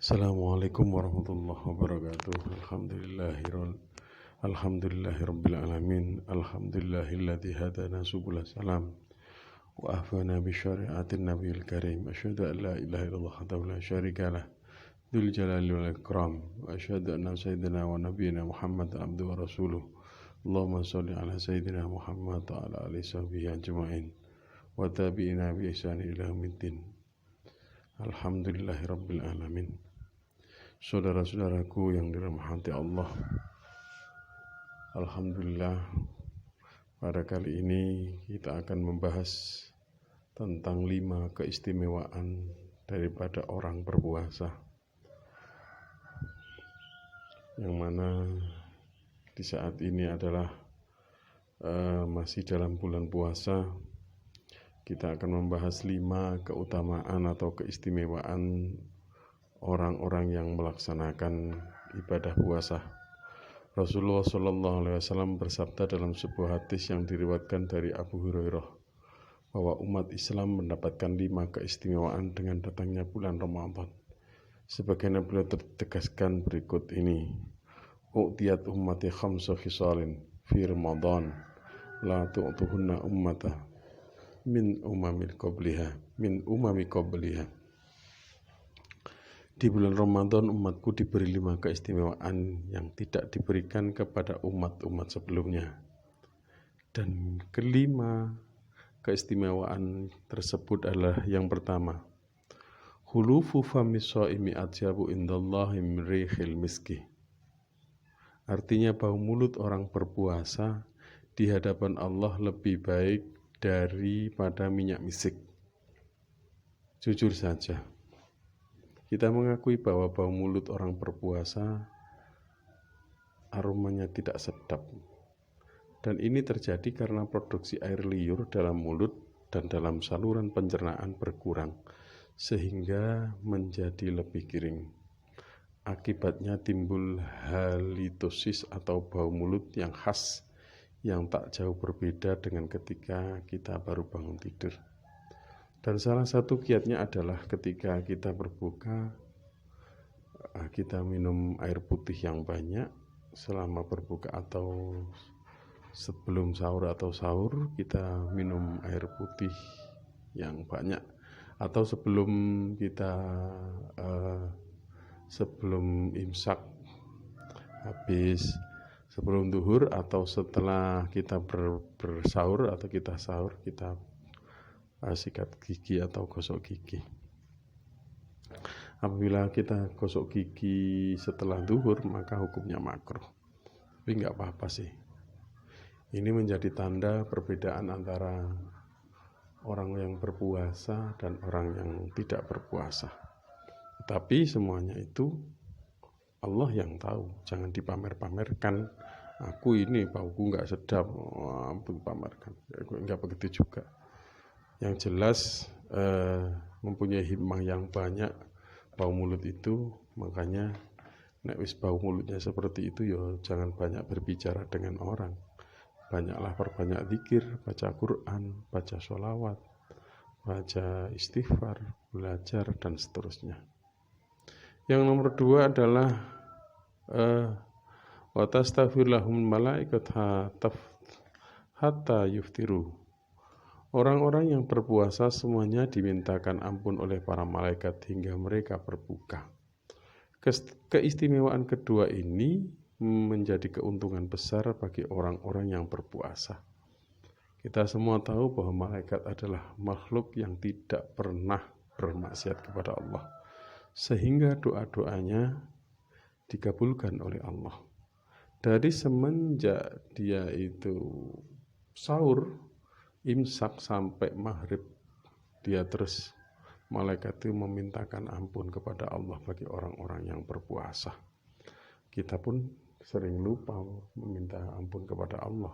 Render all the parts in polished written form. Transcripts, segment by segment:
Assalamualaikum warahmatullahi wabarakatuh. Alhamdulillahirabbil alamin. Alhamdulillahilladzi hadana subul salam wa ahfana bi syari'atin nabiyil karim. Asyhadu an la ilaha illallah wahdahu la syarikalah dzul jalali wal ikram. Wa asyhadu anna sayyidina wa nabiyyina Muhammad abduhu wa rasuluh. Allahumma shalli ala sayyidina Muhammad wa ala alihi sahbihi ajma'in. Wa tabi'ina bi ihsani ila yaumiddin. Alhamdulillahirabbil alamin. Saudara-saudaraku yang dirahmati Allah, alhamdulillah pada kali ini kita akan membahas tentang 5 keistimewaan daripada orang berpuasa, yang mana di saat ini adalah masih dalam bulan puasa. Kita akan membahas 5 keutamaan atau keistimewaan orang-orang yang melaksanakan ibadah puasa. Rasulullah SAW bersabda dalam sebuah hadis yang diriwayatkan dari Abu Hurairah bahwa umat Islam mendapatkan 5 keistimewaan dengan datangnya bulan Ramadan. Sebagaimana beliau tegaskan berikut ini: u'tiyat ummati khamsa khisalin fi Ramadan la tu'tuhunna ummata min umami qabliha. Di bulan Ramadan umatku diberi 5 keistimewaan yang tidak diberikan kepada umat-umat sebelumnya. Dan kelima keistimewaan tersebut adalah yang pertama, khulufu fami shaimi atyabu indallahi min rihil miski. Artinya bau mulut orang berpuasa di hadapan Allah lebih baik daripada minyak misik. Jujur saja, kita mengakui bahwa bau mulut orang berpuasa aromanya tidak sedap. Dan ini terjadi karena produksi air liur dalam mulut dan dalam saluran pencernaan berkurang, sehingga menjadi lebih kering. Akibatnya timbul halitosis atau bau mulut yang khas, yang tak jauh berbeda dengan ketika kita baru bangun tidur. Dan salah satu kiatnya adalah ketika kita berbuka, kita minum air putih yang banyak selama berbuka, atau sebelum sahur atau sahur kita minum air putih yang banyak, atau sebelum kita sebelum imsak, habis sebelum duhur, atau setelah kita bersahur atau kita sahur, kita sikat gigi atau gosok gigi. Apabila kita gosok gigi setelah duhur, maka hukumnya makruh. Tapi nggak apa-apa sih. Ini menjadi tanda perbedaan antara orang yang berpuasa dan orang yang tidak berpuasa. Tapi semuanya itu Allah yang tahu. Jangan dipamer-pamerkan. Aku ini bauku nggak sedap, ampun pamerkan. Nggak begitu juga. Yang jelas mempunyai hikmah yang banyak bau mulut itu. Makanya nek wis bau mulutnya seperti itu, ya jangan banyak berbicara dengan orang. Banyaklah perbanyak zikir, baca Quran, baca sholawat, baca istighfar, belajar, dan seterusnya. Yang nomor 2 adalah wa tastaghfir lahum malaikat hatta yuftiru. Orang-orang yang berpuasa semuanya dimintakan ampun oleh para malaikat hingga mereka berbuka. Keistimewaan kedua ini menjadi keuntungan besar bagi orang-orang yang berpuasa. Kita semua tahu bahwa malaikat adalah makhluk yang tidak pernah bermaksiat kepada Allah, sehingga doa-doanya dikabulkan oleh Allah. Dari semenjak dia itu sahur, imsak sampai maghrib, dia terus, malaikat itu memintakan ampun kepada Allah bagi orang-orang yang berpuasa. Kita pun sering lupa meminta ampun kepada Allah.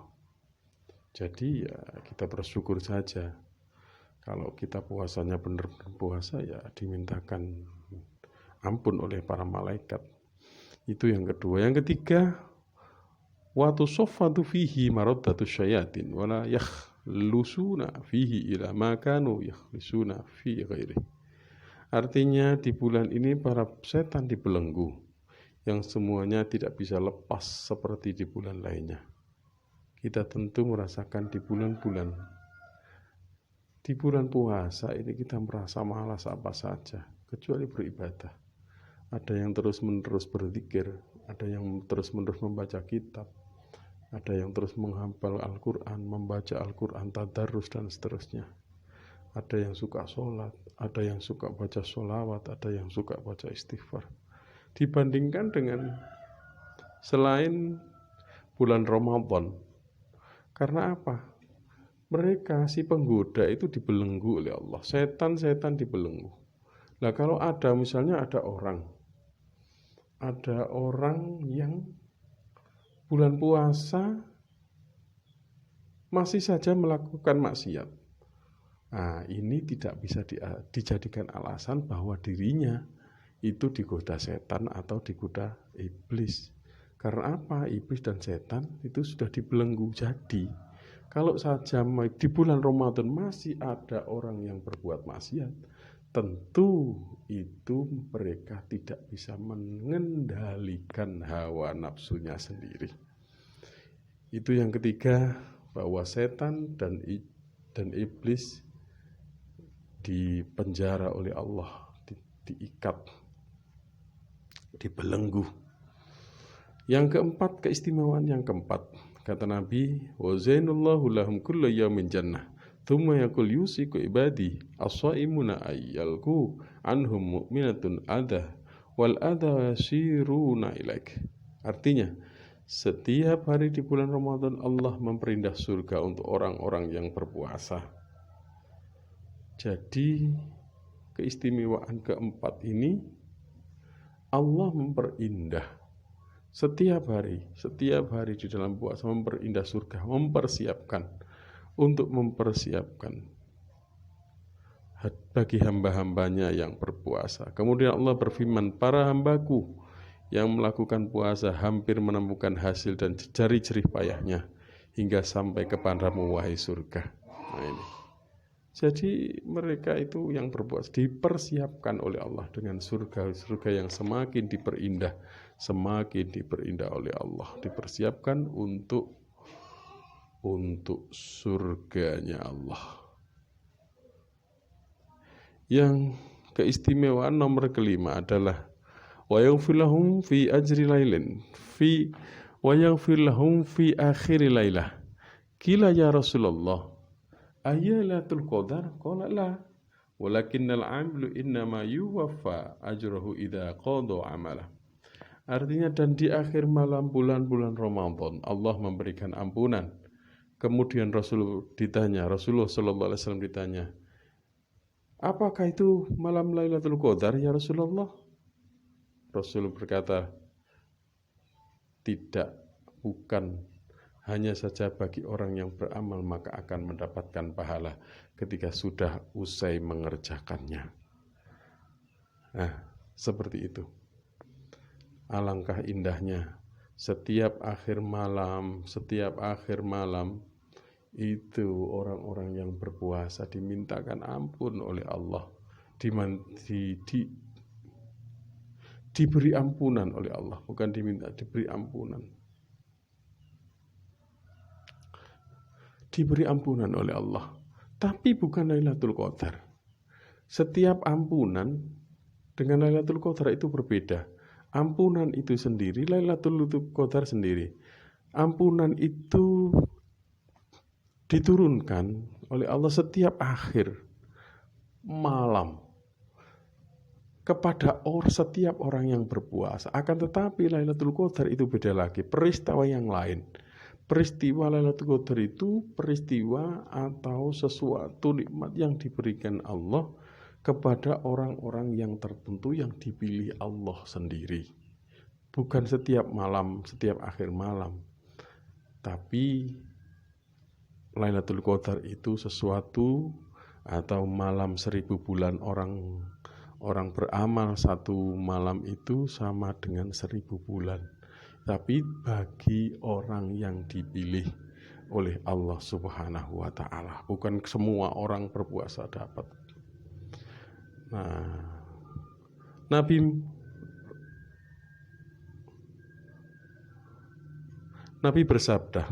Jadi ya kita bersyukur saja. Kalau kita puasanya benar-benar puasa, ya dimintakan ampun oleh para malaikat. Itu yang kedua. Yang ketiga, wa tusaffatu fihi maraddatu syayatin wala lusuna fihi ila ma kanu yakhlisuna fi ghairi. Artinya di bulan ini para setan dibelenggu, yang semuanya tidak bisa lepas seperti di bulan lainnya. Kita tentu merasakan di bulan puasa ini kita merasa malas apa saja, kecuali beribadah. Ada yang terus-menerus berzikir, ada yang terus-menerus membaca kitab, ada yang terus menghafal Al-Quran, membaca Al-Quran, tadarus dan seterusnya. Ada yang suka sholat, ada yang suka baca sholawat, ada yang suka baca istighfar. Dibandingkan dengan selain bulan Ramadan. Karena apa? Mereka si penggoda itu dibelenggu oleh Allah. Setan-setan dibelenggu. Nah kalau misalnya ada orang yang bulan puasa masih saja melakukan maksiat. Nah, ini tidak bisa dijadikan alasan bahwa dirinya itu digoda setan atau digoda iblis. Karena apa? Iblis dan setan itu sudah dibelenggu. Jadi, kalau saja di bulan Ramadan masih ada orang yang berbuat maksiat, tentu itu mereka tidak bisa mengendalikan hawa nafsunya sendiri. Itu yang ketiga, bahwa setan dan iblis dipenjara oleh Allah, diikat, dibelenggu. Yang keempat, keistimewaan yang keempat, kata Nabi, wa zainullahu lahum kullu yaumin jannah thumma yaqul yusiku ibadi as-shaimuna ayyalku anhum mu'minatun adha wal adha yasiruna ilaik. Artinya, setiap hari di bulan Ramadan Allah memperindah surga untuk orang-orang yang berpuasa. Jadi keistimewaan keempat ini Allah memperindah setiap hari di dalam puasa, memperindah surga, mempersiapkan bagi hamba-hambanya yang berpuasa. Kemudian Allah berfirman, para hambaku yang melakukan puasa hampir menemukan hasil dan jari jerih payahnya hingga sampai kepadamu wahai surga. Nah ini. Jadi mereka itu yang berpuasa dipersiapkan oleh Allah dengan surga yang semakin diperindah oleh Allah, dipersiapkan untuk surganya Allah. Yang keistimewaan nomor kelima adalah wa yaghfir lahum fi ajri lailin wa yaghfir lahum fi akhir lailah. Qila ya Rasulullah ayyalatul qadar? Qala la walakinnal 'amilu innama yuwaffa ajruhu idza qada 'amalah. Artinya, dan di akhir malam bulan-bulan Ramadan Allah memberikan ampunan. Kemudian Rasulullah sallallahu alaihi wasallam ditanya, apakah itu malam Lailatul Qadar ya Rasulullah? Rasul berkata, tidak, bukan. Hanya saja bagi orang yang beramal maka akan mendapatkan pahala ketika sudah usai mengerjakannya. Nah, seperti itu. Alangkah indahnya setiap akhir malam itu orang-orang yang berpuasa dimintakan ampun oleh Allah, diberi ampunan oleh Allah, bukan diminta, diberi ampunan. Diberi ampunan oleh Allah, tapi bukan Lailatul Qadar. Setiap ampunan dengan Lailatul Qadar itu berbeda. Ampunan itu sendiri, Lailatul Qadar sendiri. Ampunan itu diturunkan oleh Allah setiap akhir malam kepada setiap orang yang berpuasa. Akan tetapi Lailatul Qadar itu beda lagi, peristiwa yang lain. Peristiwa Lailatul Qadar itu peristiwa atau sesuatu nikmat yang diberikan Allah kepada orang-orang yang tertentu yang dipilih Allah sendiri. Bukan setiap malam, setiap akhir malam. Tapi Lailatul Qadar itu sesuatu atau malam 1000 bulan orang beramal satu malam itu sama dengan 1000 bulan. Tapi bagi orang yang dipilih oleh Allah Subhanahu wa ta'ala. Bukan semua orang berpuasa dapat. Nah, Nabi bersabda,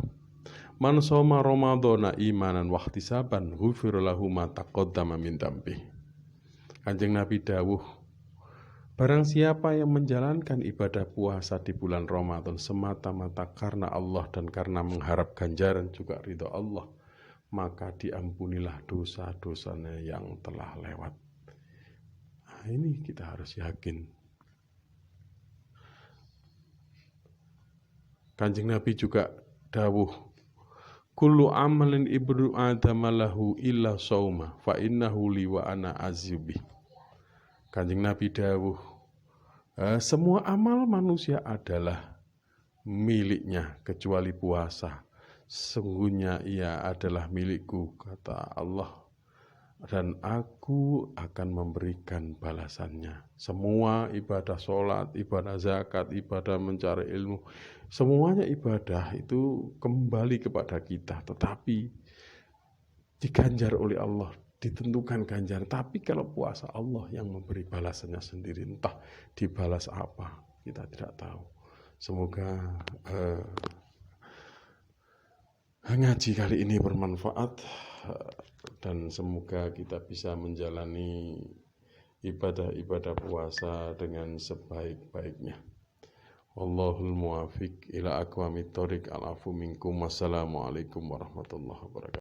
"Man shoma Ramadhana imanan wa ihtisaban ghufira lahu ma taqaddama min dzambi." Kanjeng Nabi dawuh, barang siapa yang menjalankan ibadah puasa di bulan Ramadan semata-mata karena Allah dan karena mengharap ganjaran juga ridho Allah, maka diampunilah dosa-dosanya yang telah lewat. Nah, ini kita harus yakin. Kanjeng Nabi juga dawuh, kullu amalin ibnu adama lahu illa shauma fa innahu li wa ana azyubi. Kanjeng Nabi dawuh, semua amal manusia adalah miliknya kecuali puasa. Sesungguhnya ia adalah milikku, kata Allah, dan aku akan memberikan balasannya. Semua ibadah sholat, ibadah zakat, ibadah mencari ilmu, semuanya ibadah itu kembali kepada kita, tetapi diganjar oleh Allah, ditentukan ganjaran. Tapi kalau puasa, Allah yang memberi balasannya sendiri. Entah dibalas apa, kita tidak tahu. Semoga ngaji kali ini bermanfaat, dan semoga kita bisa menjalani ibadah-ibadah puasa dengan sebaik-baiknya. Wallahul muwafiq ila aqwamit thoriq. Al-afu minkum. Wassalamualaikum warahmatullahi wabarakatuh.